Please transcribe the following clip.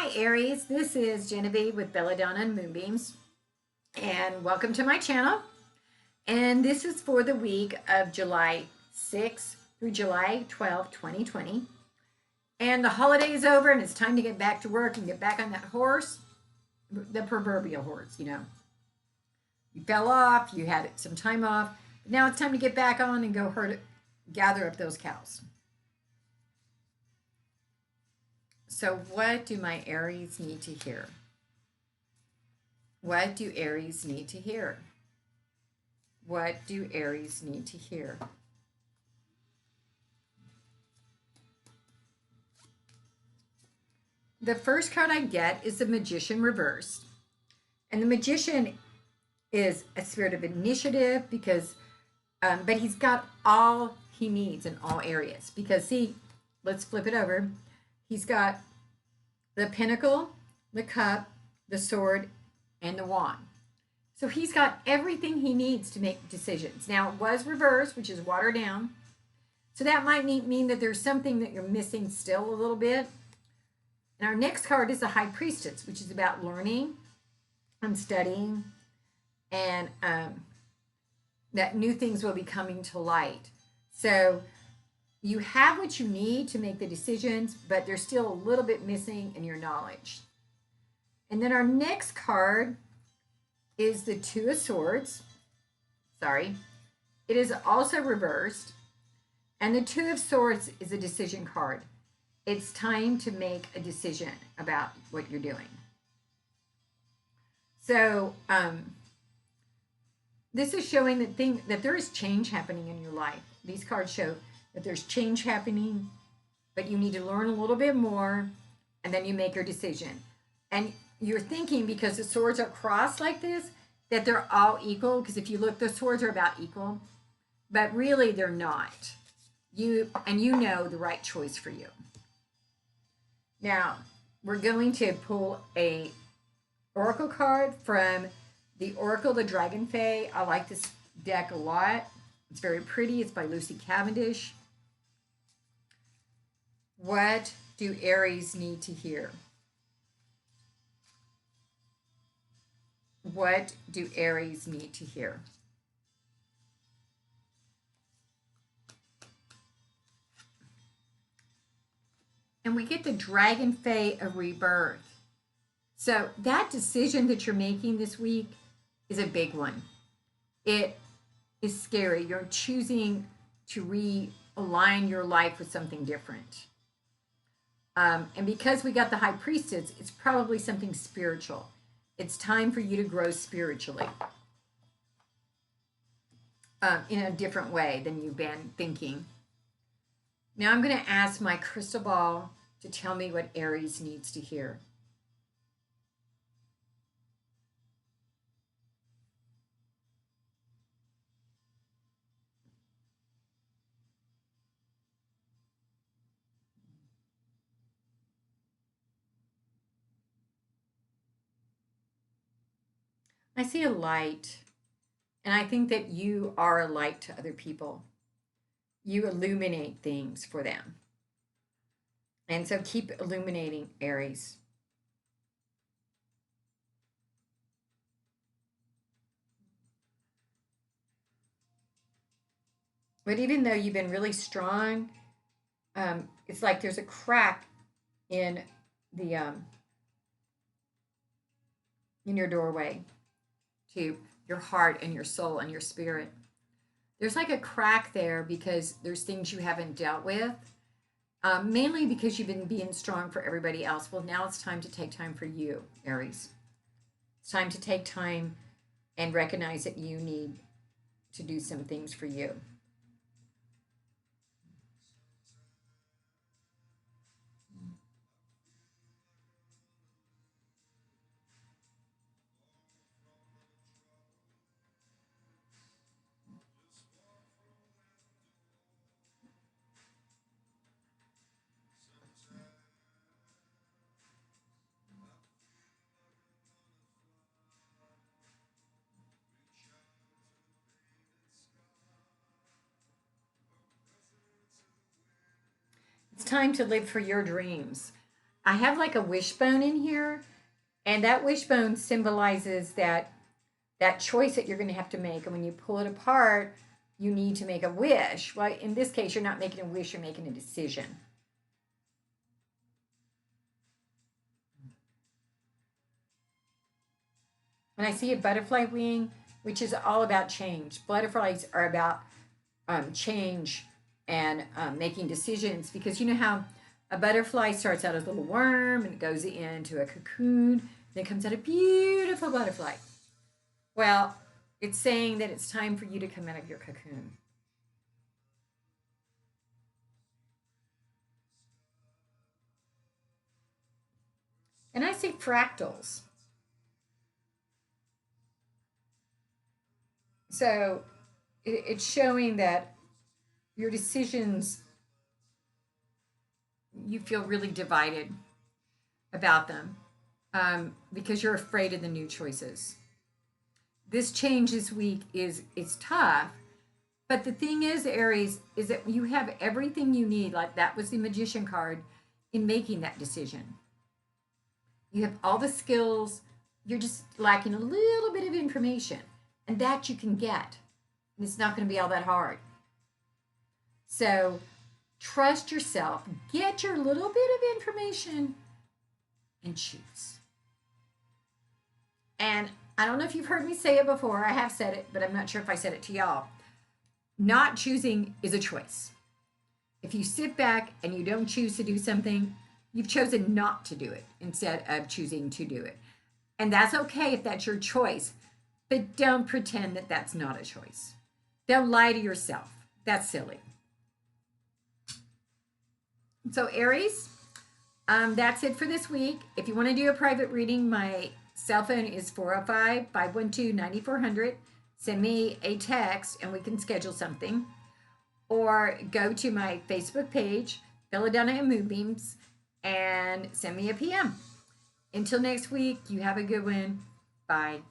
Hi, Aries. This is Genevieve with Belladonna and Moonbeams, and welcome to my channel. And this is for the week of July 6th through July 12th, 2020. And the holiday is over, and it's time to get back to work and get back on that horse, the proverbial horse, You fell off, you had some time off, but now it's time to get back on and go gather up those cows. So, what do my Aries need to hear? What do Aries need to hear? What do Aries need to hear? The first card I get is the Magician reversed. And the Magician is a spirit of initiative but he's got all he needs in all areas. Because, see, let's flip it over. He's got the Pentacle, the Cup, the Sword, and the Wand. So he's got everything he needs to make decisions. Now, it was reversed, which is watered down. So that might mean that there's something that you're missing still a little bit. And our next card is the High Priestess, which is about learning and studying, and that new things will be coming to light. So you have what you need to make the decisions, but there's still a little bit missing in your knowledge. And then our next card is the Two of Swords. Sorry. It is also reversed. And the Two of Swords is a decision card. It's time to make a decision about what you're doing. So this is showing that there is change happening in your life. These cards show that there's change happening, but you need to learn a little bit more, and then you make your decision. And you're thinking, because the swords are crossed like this, that they're all equal, because if you look, the swords are about equal, but really they're not. You know the right choice for you. Now, we're going to pull a oracle card from the Oracle the Dragon Fae. I like this deck a lot. It's very pretty. It's by Lucy Cavendish. What do Aries need to hear? What do Aries need to hear? And we get the Dragon Fae of Rebirth. So that decision that you're making this week is a big one. It is scary. You're choosing to realign your life with something different. And because we got the High Priestess, it's probably something spiritual. It's time for you to grow spiritually in a different way than you've been thinking. Now I'm going to ask my crystal ball to tell me what Aries needs to hear. I see a light, and I think that you are a light to other people. You illuminate things for them. And so keep illuminating, Aries. But even though you've been really strong, it's like there's a crack in the in your doorway to your heart and your soul and your spirit. There's like a crack there because there's things you haven't dealt with, mainly because you've been being strong for everybody else. Well, now it's time to take time for you, Aries. It's time to take time and recognize that you need to do some things for you. It's time to live for your dreams. I have like a wishbone in here, and that wishbone symbolizes that choice that you're going to have to make. And when you pull it apart, you need to make a wish. Well, in this case, you're not making a wish, you're making a decision. And I see a butterfly wing, which is all about change. Butterflies are about change and making decisions, because you know how a butterfly starts out as a little worm and it goes into a cocoon, then comes out a beautiful butterfly. Well, it's saying that it's time for you to come out of your cocoon. And I see fractals. So it's showing that your decisions, you feel really divided about them, because you're afraid of the new choices. This change this week is tough, but the thing is, Aries, is that you have everything you need. Like that was the Magician card in making that decision. You have all the skills. You're just lacking a little bit of information, and that you can get. And it's not going to be all that hard. So trust yourself, get your little bit of information, and choose. And I don't know if you've heard me say it before. I have said it, but I'm not sure if I said it to y'all. Not choosing is a choice. If you sit back and you don't choose to do something, you've chosen not to do it instead of choosing to do it. And that's okay if that's your choice, but don't pretend that that's not a choice. Don't lie to yourself. That's silly. So, Aries, that's it for this week. If you want to do a private reading, my cell phone is 405 512 9400. Send me a text and we can schedule something. Or go to my Facebook page, Belladonna and Moonbeams, and send me a PM. Until next week, you have a good one. Bye.